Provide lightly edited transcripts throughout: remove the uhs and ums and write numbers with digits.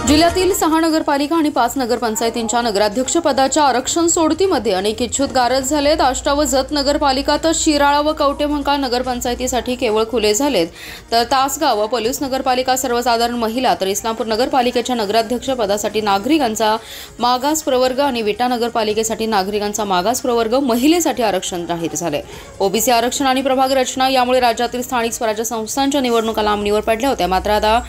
जिल्ह्यातील 6 नगरपालिका आणि 5 नगरपंचायतींच्या नगराध्यक्ष पदाच्या आरक्षण सोडतीमध्ये अनेक इच्छुक गारज झालेत। आष्टा व जत नगरपालिका तर शिराळा व कवठेमहांकाळ नगरपंचायतीसाठी केवळ खुले झालेत, तर तासगाव व पलूस नगरपालिका सर्वसाधारण महिला, तर इस्लामपूर नगरपालिकेच्या नगराध्यक्ष पदासाठी नागरिकांचा मागास प्रवर्ग आणि विटा नगरपालिकेसाठी नागरिकांचा मागास प्रवर्ग महिलेसाठी आरक्षण जाहीर झाले। ओबीसी आरक्षण आणि प्रभाग रचना यामुळे राज्यातील स्थानिक स्वराज्य संस्थांच्या निवडणुका लांबणीवर पडल्या होत्या। मात्र आता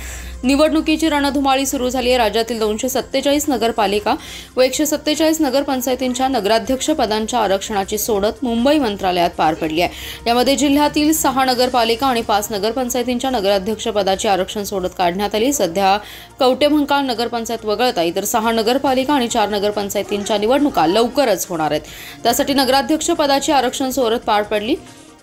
निवडणुकीची रणधुमाळी सुरू झाली आहे। राज्यातील 247 नगरपालिका व 147 नगरपंचायतींच्या नगराध्यक्ष पदांच्या आरक्षणाची सोडत मुंबई मंत्रालयात पार पडली आहे। यामध्ये जिल्ह्यातील 6 नगरपालिका आणि 5 नगरपंचायतींच्या नगराध्यक्ष पदाची आरक्षण सोडत काढण्यात आली। सध्या कवठेमहांकाळ नगरपंचायत वगळता इतर 6 नगरपालिका आणि 4 नगरपंचायतींच्या निवडणुका लवकरच होणार आहेत। त्यासाठी नगराध्यक्ष पदाची आरक्षण सोडत पार पडली।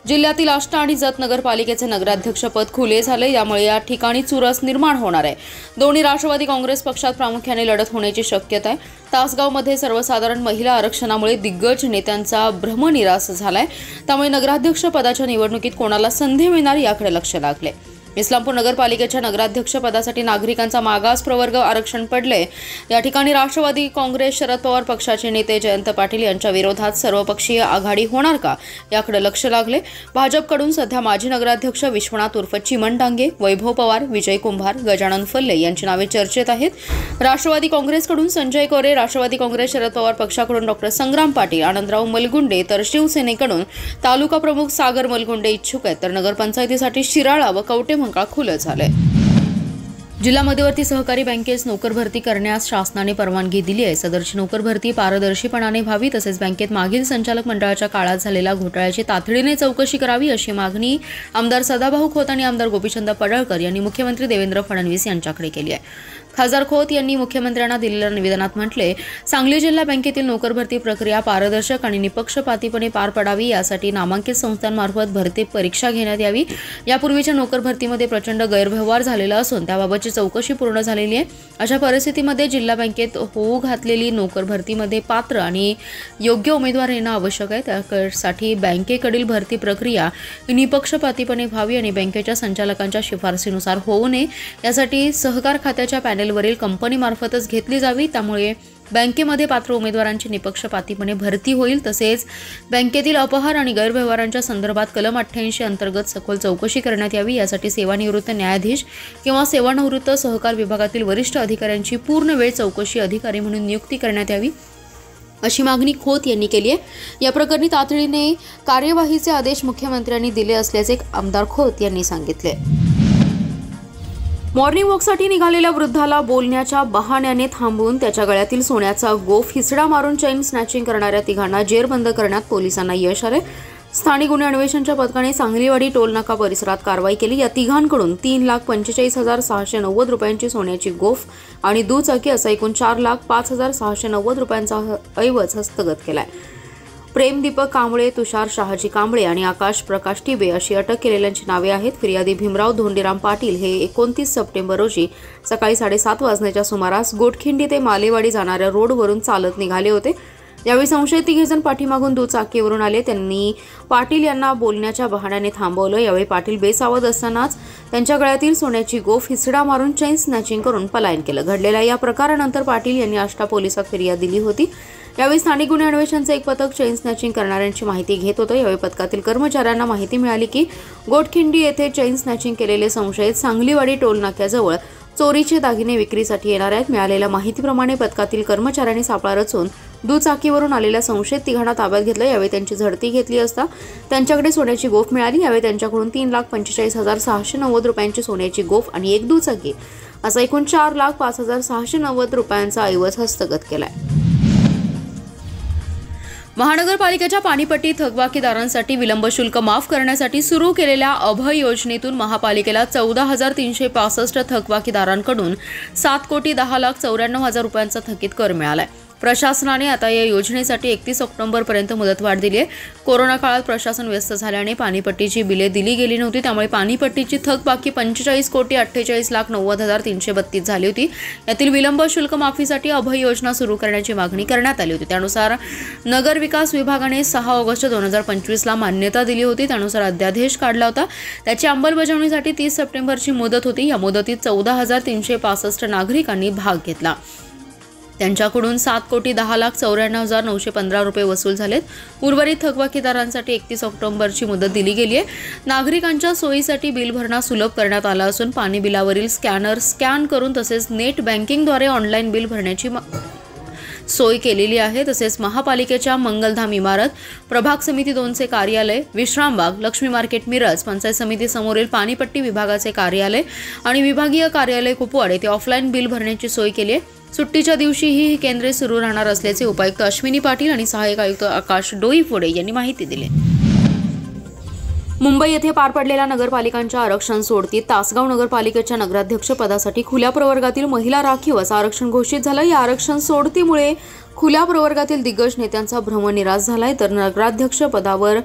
जिल्ह्यातील आष्टा आणि जत नगरपालिकेचे नगराध्यक्ष पद खुले झाले, यामुळे या ठिकाणी चुरस निर्माण होणार आहे। दोन्ही राष्ट्रवादी काँग्रेस पक्षात प्रामुख्याने लढत होण्याची शक्यता आहे। तासगावमध्ये सर्वसाधारण महिला आरक्षणामुळे दिग्गज नेत्यांचा भ्रमनिरास झालाय, त्यामुळे नगराध्यक्ष पदाच्या निवडणुकीत कोणाला संधी मिळणार याकडे लक्ष लागले। इस्लामपूर नगरपालिकेच्या नगराध्यक्ष पदासाठी नागरिकांचा मागास प्रवर्ग आरक्षण पडले। या ठिकाणी राष्ट्रवादी काँग्रेस शरद पवार पक्षाचे नेते जयंत पाटील यांच्या विरोधात सर्वपक्षीय आघाडी होणार का याकडे लक्ष लागले। भाजपकडून सध्या माजी नगराध्यक्ष विश्वनाथ उर्फ चिमण डांगे, वैभव पवार, विजय कुंभार, गजानन फल्ले यांची नावे चर्चेत आहेत। राष्ट्रवादी काँग्रेसकडून संजय कोरे, राष्ट्रवादी काँग्रेस शरद पवार पक्षाकडून डॉक्टर संग्राम पाटील, आनंदराव मलगुंडे, तर शिवसेनेकडून तालुका प्रमुख सागर मलगुंडे इच्छुक आहेत। तर नगरपंचायतीसाठी शिराळा व कवठेमहांकाळ खुलं झालंय। जिल्हा मध्यवर्ती सहकारी बँकेस नोकर भरती करण्यास शासनाने परवानगी दिली आहे। सदरची नोकर भरती पारदर्शीपणाने व्हावी, तसेच बँकेत मागील संचालक मंडळाच्या काळात झालेल्या घोटाळ्याची तातडीने चौकशी करावी, अशी मागणी आमदार सदाभाऊ खोत आणि आमदार गोपीचंद पडळकर यांनी मुख्यमंत्री देवेंद्र फडणवीस यांच्याकडे केली आहे। खासदार खोत यांनी मुख्यमंत्र्यांना दिलेल्या निवेदनात म्हटले, सांगली जिल्हा बँकेतील नोकर भरती प्रक्रिया पारदर्शक आणि निपक्षपातीपणे पार पडावी, यासाठी नामांकित संस्थांमार्फत भरती परीक्षा घेण्यात यावी। यापूर्वीच्या नोकर भरतीमध्ये प्रचंड गैरव्यवहार झालेला असून त्याबाबतची चौकशी पूर्ण झालेली आहे। अशा परिस्थितीमध्ये जिल्हा बँकेत होऊ घातलेली नोकर भरतीमध्ये पात्र आणि योग्य उमेदवार येणं आवश्यक आहे। त्यासाठी बँकेकडील भरती प्रक्रिया निपक्षपातीपणे व्हावी आणि बँकेच्या संचालकांच्या शिफारसीनुसार होऊ नये, यासाठी सहकार खात्याच्या पॅनेलवरील कंपनीमार्फतच घेतली जावी। त्यामुळे बँकेमध्ये पात्र उमेदवारांची निपक्षपातीपणे भरती होईल। तसेच बँकेतील अपहार आणि गैरव्यवहारांच्या संदर्भात कलम 88 अंतर्गत सखोल चौकशी करण्यात यावी। यासाठी सेवानिवृत्त न्यायाधीश किंवा सेवानिवृत्त सहकार विभागातील वरिष्ठ अधिकाऱ्यांची पूर्ण वेळ चौकशी अधिकारी म्हणून नियुक्ती करण्यात यावी, अशी मागणी खोत यांनी केली आहे। या प्रकरणी तातडीने कार्यवाहीचे आदेश मुख्यमंत्र्यांनी दिले असल्याचे आमदार खोत यांनी सांगितले। मॉर्निंग वॉकसाठी निघालेल्या वृद्धाला बोलण्याच्या बहाण्याने थांबवून त्याच्या गळ्यातील सोन्याचा गोफ हिसडा मारून चेन स्नॅचिंग करणाऱ्या तिघांना जेरबंद करण्यात पोलिसांना यश आले। स्थानिक गुन्हे अन्वेषणच्या पथकाने सांगलीवाडी टोलनाका परिसरात कारवाई केली। या तिघांकडून 3,45,690 रुपयांची सोन्याची गोफ आणि दुचाकी असा एकूण 4,05,690 रुपयांचा ऐवज हस्तगत केलाय। प्रेम दीपक कांबळे, तुषार शहाजी कांबळे आणि आकाश प्रकाश टिबे अशी अटक केलेल्यांची नावे आहेत। फिर्यादी भीमराव धोंडीराम पाटील हे 29 सप्टेंबर रोजी सकाळी 7:30 वाजण्याच्या सुमारास गोटखिंडी ते मालेवाडी जाणाऱ्या रोडवरून चालत निघाले होते। यावेळी संशयित तिघेजण पाठीमागून दुचाकीवरून आले। त्यांनी पाटील यांना बोलण्याच्या बहाण्याने थांबवलं। यावेळी पाटील बेसावध असतानाच त्यांच्या गळ्यातील सोन्याची गोफ हिसडा मारून चेन स्नॅचिंग करून पलायन केलं। घडलेल्या या प्रकारानंतर पाटील यांनी आष्टा पोलिसात फिर्याद दिली होती। यावेळी स्थानिक गुन्हे अन्वेषणचे एक पथक चेन स्नॅचिंग करणाऱ्यांची माहिती घेत होतं। यावेळी पथकातील कर्मचाऱ्यांना माहिती मिळाली की गोटखिंडी येथे चेन स्नॅचिंग केलेले संशयित सांगलीवाडी टोल नाक्याजवळ चोरीचे दागिने विक्रीसाठी येणार आहेत। मिळालेल्या माहितीप्रमाणे पथकातील कर्मचाऱ्यांनी सापळा रचून दुचाकीवरून आलेल्या संशयित तिघांना ताब्यात घेतलं। यावेळी त्यांची झडती घेतली असता त्यांच्याकडे सोन्याची गोफ मिळाली। यावेळी त्यांच्याकडून 3,45,690 रुपयांची सोन्याची गोफ आणि एक दुचाकी असा एकूण 4,05,690 रुपयांचा ऐवज हस्तगत केलाय। महानगरपालिकेच्या पाणीपट्टी थकबाकीदारांसाठी विलंब शुल्क माफ करण्यासाठी सुरू केलेल्या अभय योजनेतून महापालिकेला 14,365 थकबाकीदारांकडून 7,10,94,000 रुपयांचा थकीत कर मिळालाय। प्रशासनाने आता या योजनेसाठी 31 ऑक्टोबरपर्यंत मुदतवाढ दिली आहे। कोरोना काळात प्रशासन व्यस्त झाल्याने पाणीपट्टीची बिले दिली गेली नव्हती, त्यामुळे पाणीपट्टीची थकबाकी 45,48,90,332 झाली होती। यातील विलंब शुल्क माफीसाठी अभय योजना सुरू करण्याची मागणी करण्यात आली होती। त्यानुसार नगर विकास विभागाने 6 ऑगस्ट 2025 ला मान्यता दिली होती। त्यानुसार अध्यादेश काढला होता। त्याची अंमलबजावणीसाठी 30 सप्टेंबरची मुदत होती। या मुदतीत 14,365 नागरिकांनी भाग घेतला। त्यांच्याकडून 7,10,94,915 रुपये वसूल झालेत। उर्वरित थकबाकीदारांसाठी 31 ऑक्टोबरची मुदत दिली गेली आहे। नागरिकांच्या सोयीसाठी बिल भरणा सुलभ करण्यात आला असून पाणी बिलावरील स्कॅनर स्कॅन करून तसेच नेट बँकिंगद्वारे ऑनलाईन बिल भरण्याची सोय केलेली आहे। तसेच महापालिकेच्या मंगलधाम इमारत, प्रभाग समिती 2चे कार्यालय, विश्रामबाग, लक्ष्मी मार्केट मिरज, पंचायत समिती समोरील पाणीपट्टी विभागाचे कार्यालय आणि विभागीय कार्यालय कुपवाड येथे ऑफलाईन बिल भरण्याची सोय केली आहे। सुट्टीच्या दिवशीही ही केंद्रे सुरू राहणार असल्याचे उपायुक्त अश्विनी पाटील आणि सहाय्यक आयुक्त आकाश डोईफोडे यांनी माहिती दिली। मुंबई येथे पार पडलेल्या नगरपालिकांच्या आरक्षण सोडतीत तासगाव नगरपालिकेच्या नगराध्यक्ष पदासाठी खुल्या प्रवर्गातील महिला राखीव असं आरक्षण घोषित झालं। या आरक्षण सोडतीमुळे खुल्या प्रवर्गातील दिग्गज नेत्यांचा भ्रमनिरास झालाय, तर नगराध्यक्ष पदावर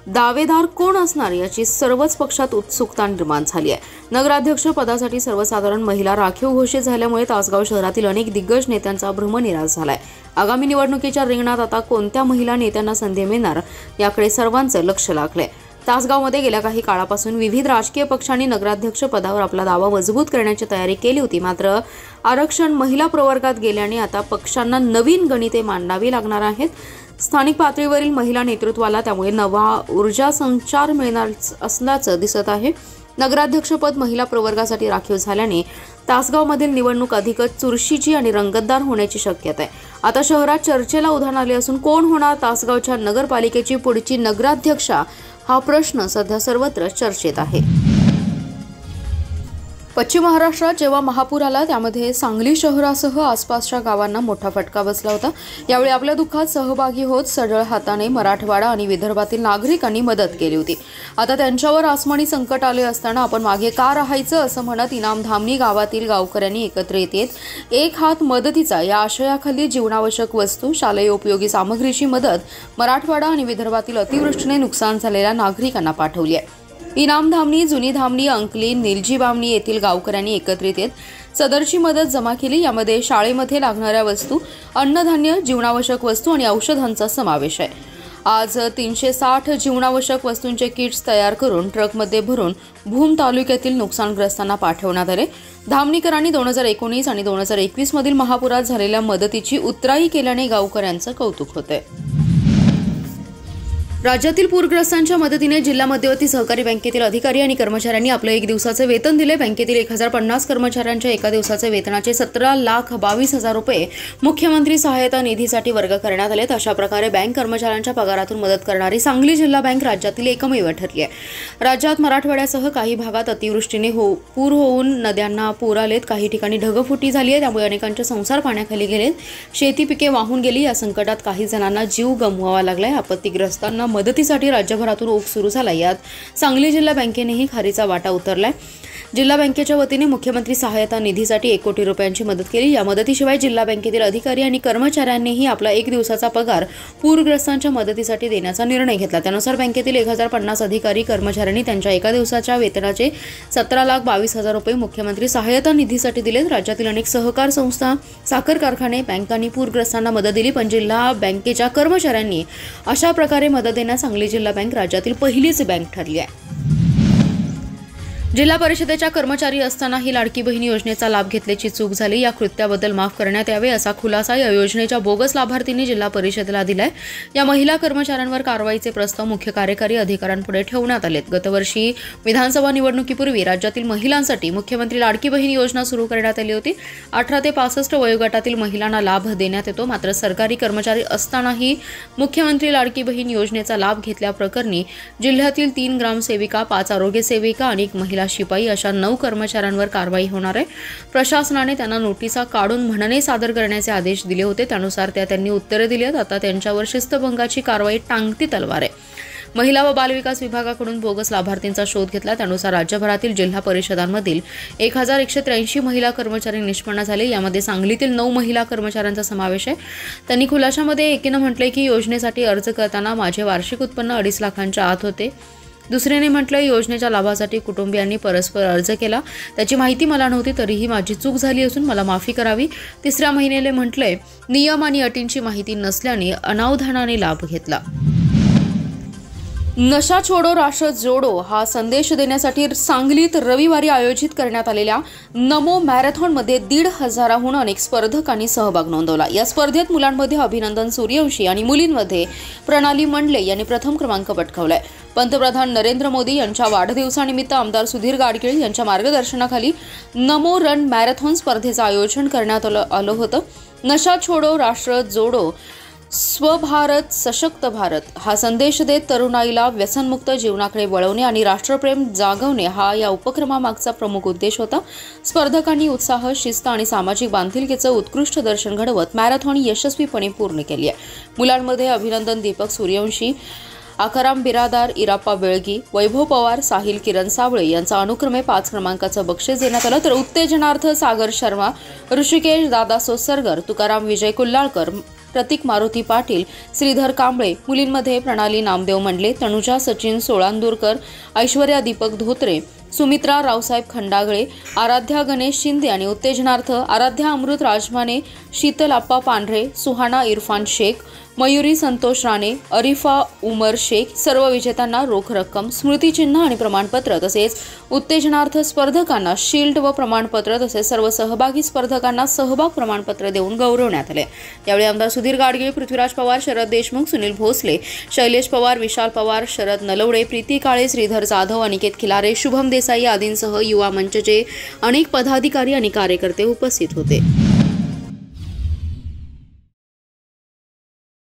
दावेदार कोण असणार याची सर्वच पक्षात उत्सुकता निर्माण झाली आहे। नगराध्यक्ष पदासाठी सर्वसाधारण महिला राखीव घोषित झाल्यामुळे तासगाव शहरातील अनेक दिग्गज नेत्यांचा भ्रमनिरास झालाय। आगामी निवडणुकीच्या रिंगणात आता कोणत्या महिला नेत्यांना संधी मिळणार याकडे सर्वांचं लक्ष लागलंय। तासगावमध्ये गेल्या काही काळापासून विविध राजकीय पक्षांनी नगराध्यक्ष पदावर आपला दावा मजबूत करण्याची तयारी केली होती, मात्र आरक्षण महिला प्रवर्गात गेल्याने आता पक्षांना नवीन गणिते मांडावी लागणार आहेत। स्थानिक पातळीवरील महिला नेतृत्वाला त्यामुळे नवा ऊर्जा संचार मिळणार असल्याचं दिसत आहे। नगराध्यक्षपद महिला प्रवर्गासाठी राखीव झाल्याने तासगावमधील निवडणूक अधिकच चुरशीची आणि रंगतदार होण्याची शक्यता आहे। आता शहरात चर्चेला उधाण आले असून कोण होणार तासगावच्या नगरपालिकेची पुढची नगराध्यक्षा हा प्रश्न सध्या सर्वत्र चर्चेत आहे। पश्चिम महाराष्ट्रात जेव्हा महापूर आला त्यामध्ये सांगली शहरासह आसपासच्या गावांना मोठा फटका बसला होता। यावेळी आपल्या दुःखात सहभागी होत सढळ हाताने मराठवाडा आणि विदर्भातील नागरिकांनी मदत केली होती। आता त्यांच्यावर आसमानी संकट आले असताना आपण मागे का राहायचं असं म्हणत इनामधामणी गावातील गावकऱ्यांनी एकत्रित येत एक हात मदतीचा या आशयाखाली जीवनावश्यक वस्तू, शालेय उपयोगी सामग्रीची मदत मराठवाडा आणि विदर्भातील अतिवृष्टीने नुकसान झालेल्या नागरिकांना पाठवली आहे। इनामधामणी, जुनी धामणी, अंकली, निलजी बामणी येथील गावकऱ्यांनी एकत्रित येत सदरची मदत जमा केली। यामध्ये शाळेमध्ये लागणाऱ्या वस्तू, अन्नधान्य, जीवनावश्यक वस्तू आणि औषधांचा समावेश आहे। आज 360 जीवनावश्यक वस्तूंचे किट्स तयार करून ट्रकमध्ये भरून भूम तालुक्यातील नुकसानग्रस्तांना पाठवण्यात आले। धामणीकरांनी 2019 आणि 2021 मधील महापुरात झालेल्या मदतीची उतराई केल्याने गावकऱ्यांचं कौतुक होते। राज्यातील पूरग्रस्तांच्या मदतीने जिल्हा मध्यवर्ती सहकारी बँकेतील अधिकारी आणि कर्मचाऱ्यांनी आपलं 1 दिवसाचे वेतन दिले। बँकेतील 1050 कर्मचाऱ्यांच्या एका दिवसाचे वेतनाचे 17,22,000 रुपये मुख्यमंत्री सहायता निधीसाठी वर्ग करण्यात आले। अशा प्रकारे बँक कर्मचाऱ्यांच्या पगारातून मदत करणारी सांगली जिल्हा बँक राज्यातील एकमेव ठरली आहे। राज्यात मराठवाड्यासह काही भागात अतिवृष्टीने पूर होऊन नद्यांना पूर आलेत, काही ठिकाणी ढगफुटी झाली आहे, त्यामुळे अनेकांचे संसार पाण्याखाली गेलेत, शेती पिके वाहून गेली। या संकटात काही जणांना जीव गमवावा लागलाय। आपत्तीग्रस्तांना मदतीसाठी राज्यभरातून ओघ सुरू झाला। यात सांगली जिल्हा बँकेनेही खारीचा वाटा उतरलाय। जिल्हा बँकेच्या वतीने मुख्यमंत्री सहायता निधीसाठी 1 कोटी रुपयांची मदत केली। या मदतीशिवाय जिल्हा बँकेतील अधिकारी आणि कर्मचाऱ्यांनीही आपला 1 दिवसाचा पगार पूरग्रस्तांच्या मदतीसाठी देण्याचा निर्णय घेतला। त्यानुसार बँकेतील 1050 अधिकारी कर्मचाऱ्यांनी त्यांच्या एका दिवसाच्या वेतनाचे 17,22,000 रुपये मुख्यमंत्री सहायता निधीसाठी दिलेत। राज्यातील अनेक सहकार संस्था, साखर कारखाने, बँकांनी पूरग्रस्तांना मदत दिली, पण जिल्हा बँकेच्या कर्मचाऱ्यांनी अशा प्रकारे मदत देण्यास सांगली जिल्हा बँक राज्यातील पहिलीच बँक ठरली आहे। जिल्हा परिषदेच्या कर्मचारी असतानाही लाडकी बहीण योजनेचा लाभ घेतल्याची चूक झाली, या कृत्याबद्दल माफ करण्यात यावे असा खुलासा या योजनेच्या बोगस लाभार्थींनी जिल्हा परिषदेला दिलाय। या महिला कर्मचाऱ्यांवर कारवाईचे प्रस्ताव मुख्य कार्यकारी अधिकाऱ्यांपुढे ठेवण्यात आलेत। गतवर्षी विधानसभा निवडणुकीपूर्वी राज्यातील महिलांसाठी मुख्यमंत्री लाडकी बहीण योजना सुरू करण्यात आली होती। 18 ते 65 वयोगटातील महिलांना लाभ देण्यात येतो, मात्र सरकारी कर्मचारी असतानाही मुख्यमंत्री लाडकी बहीण योजनेचा लाभ घेतल्याप्रकरणी जिल्ह्यातील 3 ग्रामसेविका, 5 आरोग्य सेविका आणि महिला शिपाई अशा 9 कर्मचाऱ्यांवर कारवाई होणार आहे। प्रशासनाने त्यांना नोटिसा काढून म्हणणे सादर करण्याचे आदेश दिले होते, त्यानुसार त्यांनी उत्तरे दिली आहेत। आता त्यांच्यावर शिस्तभंगाची कारवाई टांगती तलवार आहे। महिला व बालविकास विभागाकडून बोगस लाभार्थींचा शोध घेतला। त्यानुसार राज्यभरातील जिल्हा परिषदांमधील 1183 महिला कर्मचारी निष्पन्न झाले। यामध्ये सांगलीतील 9 महिला कर्मचाऱ्यांचा समावेश आहे। त्यांनी खुलाशामध्ये एकीनं म्हटले की योजनेसाठी अर्ज करताना माझे वार्षिक उत्पन्न 2.5 लाखांच्या आत होते। दुसऱ्याने म्हटलं योजनेच्या लाभासाठी कुटुंबियांनी परस्पर अर्ज केला, त्याची माहिती मला नव्हती, तरीही माझी चूक झाली असून मला माफी करावी। तिसऱ्या महिलेने म्हटलंय नियम आणि अटींची माहिती नसल्याने अनावधानाने लाभ घेतला। नशा छोडो राष्ट्र जोडो हा संदेश देण्यासाठी सांगलीत रविवारी आयोजित करण्यात आलेल्या नमो मॅरेथॉनमध्ये 1,500हून अनेक स्पर्धकांनी सहभाग नोंदवला। या स्पर्धेत मुलांमध्ये अभिनंदन सूर्यवंशी आणि मुलींमध्ये प्रणाली मंडले यांनी प्रथम क्रमांक पटकावलाय। पंतप्रधान नरेंद्र मोदी यांच्या वाढदिवसानिमित्त आमदार सुधीर गाडगीळ यांच्या मार्गदर्शनाखाली नमो रन मॅरेथॉन स्पर्धेचं आयोजन करण्यात आलं होतं। नशा छोडो राष्ट्र जोडो स्वभारत सशक्त भारत हा संदेश देत तरुणाईला व्यसनमुक्त जीवनाकडे वळवणे आणि राष्ट्रप्रेम जागवणे हा या उपक्रमामागचा प्रमुख उद्देश होता। स्पर्धकांनी उत्साह, शिस्त आणि सामाजिक बांधिलकीचं उत्कृष्ट दर्शन घडवत मॅरेथॉन यशस्वीपणे पूर्ण केली आहे। मुलांमध्ये अभिनंदन दीपक सूर्यवंशी, आकाराम बिरादार, इराप्पा बेळगी, वैभव पवार, साहिल किरण सावळे यांचा अनुक्रमे 5 क्रमांकाचं बक्षीस देण्यात आलं। तर उत्तेजनार्थ सागर शर्मा, ऋषिकेश दादा सोसरगर, तुकाराम विजय कुल्लाळकर, प्रतीक मारुती पाटील, श्रीधर कांबळे, मुलींमध्ये प्रणाली नामदेव मंडले, तनुजा सचिन सोळांदूरकर, ऐश्वर्या दीपक धोत्रे, सुमित्रा रावसाहेब खंडागळे, आराध्या गणेश शिंदे आणि उत्तेजनार्थ आराध्या अमृत राजमाने, शीतल आप्पा पांढरे, सुहाना इरफान शेख, मयुरी संतोष राणे, अरिफा उमर शेख सर्व विजेत्यांना रोख रक्कम, स्मृतिचिन्ह आणि प्रमाणपत्र तसेच उत्तेजनार्थ स्पर्धकांना शील्ड व प्रमाणपत्र तसेच सर्व सहभागी स्पर्धकांना सहभाग प्रमाणपत्र देऊन गौरवण्यात आले। यावेळी आमदार सुधीर गाडगीळ, पृथ्वीराज पवार, शरद देशमुख, सुनील भोसले, शैलेश पवार, विशाल पवार, शरद नलवडे, प्रीती काळे, श्रीधर जाधव, अनिकेत खिलारे, शुभम देसाई आदींसह युवा मंचचे अनेक पदाधिकारी आणि कार्यकर्ते उपस्थित होते।